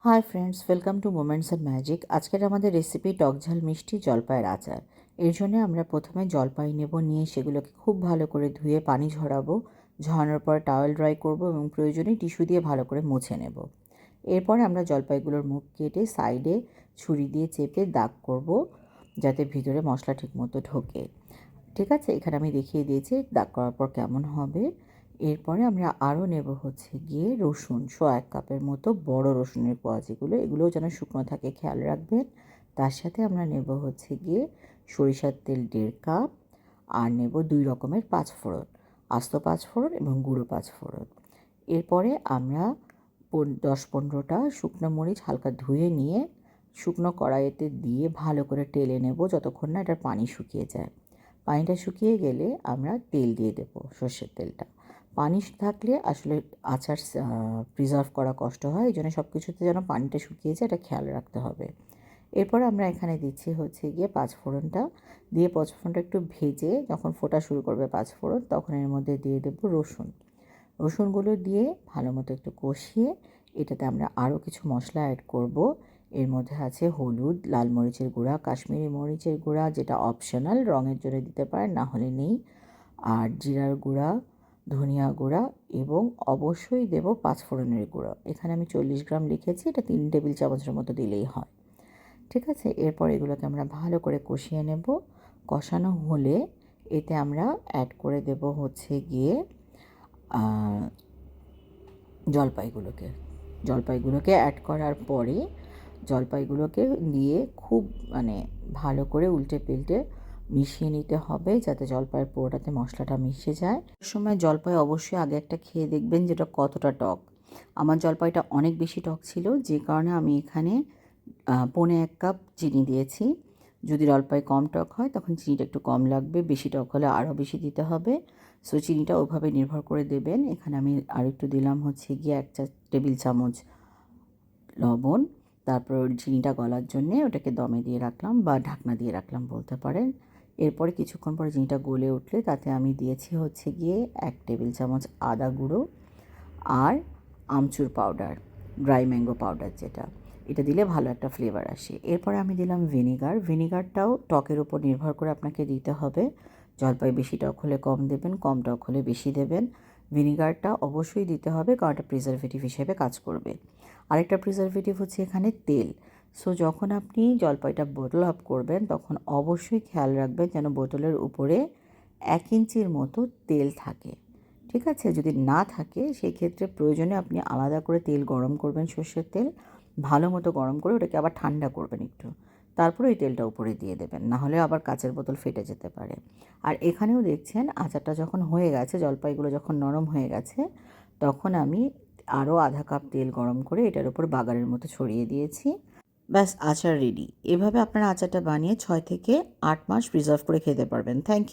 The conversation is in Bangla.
Hi friends, welcome to moments and magic. আজকের আমাদের রেসিপি টকঝাল মিষ্টি জলপাইয়ের আচার। এর জন্য আমরা প্রথমে জলপাই নেব, নিয়ে সেগুলোকে খুব ভালো করে ধুয়ে পানি ঝরাবো। ঝরানোর পর টাওয়েল ড্রাই করব এবং প্রয়োজনে টিস্যু দিয়ে ভালো করে মুছে নেব। এরপরে আমরা জলপাইগুলোর মুখ কেটে সাইডে ছুরি দিয়ে চেপে দাগ করব, যাতে ভিতরে মশলা ঠিকমতো ঢোকে। ঠিক আছে, এখানে আমি দেখিয়ে দিয়েছি দাগ করার পর কেমন হবে। এরপরে আমরা আরও নেব হচ্ছে গিয়ে রসুন, 1 কাপের মতো বড় রসুনের কোয়া যেগুলো, এগুলোও যেন শুকনো থাকে খেয়াল রাখবেন। তার সাথে আমরা নেব হচ্ছে গিয়ে সরিষার তেল 1.5 কাপ, আর নেব 2 রকমের পাঁচফোড়ন, আস্ত পাঁচফোড়ন এবং গুঁড়ো পাঁচফোড়ন। এরপরে আমরা 10-15টা শুকনো মরিচ হালকা ধুয়ে নিয়ে শুকনো কড়াইতে দিয়ে ভালো করে টেলে নেব যতক্ষণ না এটার পানি শুকিয়ে যায়। পানিটা শুকিয়ে গেলে আমরা তেল দিয়ে দেবো, সর্ষের তেলটা। পানি থাকলে আসলে আচার প্রিজার্ভ করা কষ্ট হয়, এই জন্য সব কিছুতে যেন পানিটা শুকিয়ে যায় এটা খেয়াল রাখতে হবে। এরপর আমরা এখানে দিচ্ছি হচ্ছে গিয়ে পাঁচফোড়নটা, দিয়ে পাঁচফোড়নটা একটু ভেজে যখন ফোটা শুরু করবে পাঁচফোড়ন, তখন এর মধ্যে দিয়ে দেবো রসুন। রসুনগুলো দিয়ে ভালো মতো একটু কষিয়ে এটাতে আমরা আরও কিছু মশলা অ্যাড করব। এর মধ্যে আছে হলুদ, লাল মরিচের গুঁড়া, কাশ্মীরি মরিচের গুঁড়া, যেটা অপশনাল, রঙের জন্য দিতে পারেন, না হলে নেই, আর জিরার গুঁড়া, ধনিয়া গুঁড়া এবং অবশ্যই দেব পাঁচফোড়নের গুঁড়ো। এখানে আমি 40 গ্রাম লিখেছি, এটা 3 টেবিল চামচের মতো দিলেই হয়। ঠিক আছে, এরপর এগুলোকে আমরা ভালো করে কষিয়ে নেব। কষানো হলে এতে আমরা অ্যাড করে দেব হচ্ছে গিয়ে জলপাইগুলোকে অ্যাড করার পরে জলপাইগুলোকে দিয়ে খুব ভালো করে উল্টে পাল্টে মিশিয়ে নিতে হবে, যাতে জলপাইয়ের পুরোটাতে মশলাটা মিশে যায়। এর সময় জলপাই অবশ্যই আগে একটা খেয়ে দেখবেন যেটা কতটা টক। আমার জলপাইটা অনেক বেশি টক ছিল, যে কারণে আমি এখানে 1.25 কাপ চিনি দিয়েছি। যদি জলপাই কম টক হয় তখন চিনিটা একটু কম লাগবে, বেশি টক হলে আরও বেশি দিতে হবে। সো চিনিটা ওইভাবে নির্ভর করে দেবেন। এখানে আমি আর একটু দিলাম হচ্ছে গিয়ে 1 টেবিল চামচ লবণ। তারপর চিনিটা গলার জন্যে ওটাকে দমে দিয়ে রাখলাম বা ঢাকনা দিয়ে রাখলাম বলতে পারেন। এরপরে কিছুক্ষণ পরে চিনিটা গলে উঠলে তাতে আমি দিয়েছি হচ্ছে গিয়ে 1 টেবিল চামচ আদা গুঁড়ো আর আমচুর পাউডার, ড্রাই ম্যাঙ্গো পাউডার যেটা, এটা দিলে ভালো একটা ফ্লেভার আসে। এরপরে আমি দিলাম ভিনিগারটাও টকের উপর নির্ভর করে আপনাকে দিতে হবে। জলপাই বেশি টক হলে কম দেবেন, কম টক হলে বেশি দেবেন। ভিনিগারটা অবশ্যই দিতে হবে, কারণ এটা প্রিজারভেটিভ হিসেবে কাজ করবে। আরেকটা প্রিজারভেটিভ হচ্ছে এখানে তেল। সো যখন আপনি জলপাইটা বোতল আপ করবেন তখন অবশ্যই খেয়াল রাখবেন যেন বোতলের উপরে 1 ইঞ্চির মতো তেল থাকে। ঠিক আছে, যদি না থাকে সেই ক্ষেত্রে প্রয়োজনে আপনি আলাদা করে তেল গরম করবেন, সর্ষের তেল ভালো মতো গরম করে ওটাকে আবার ঠান্ডা করবেন একটু, তারপরে ওই তেলটা উপরে দিয়ে দেবেন, না হলে আবার কাচের বোতল ফেটে যেতে পারে। আর এখানেও দেখছেন আচারটা যখন হয়ে গেছে, জলপাইগুলো যখন নরম হয়ে গেছে, তখন আমি আরও আধা কাপ তেল গরম করে এটার উপর বাগারের মতো ছড়িয়ে দিয়েছি। ব্যাস, আচার রেডি। এভাবে আপনারা আচারটা বানিয়ে 6 থেকে 8 মাস প্রিজার্ভ করে খেতে পারবেন। Thank you.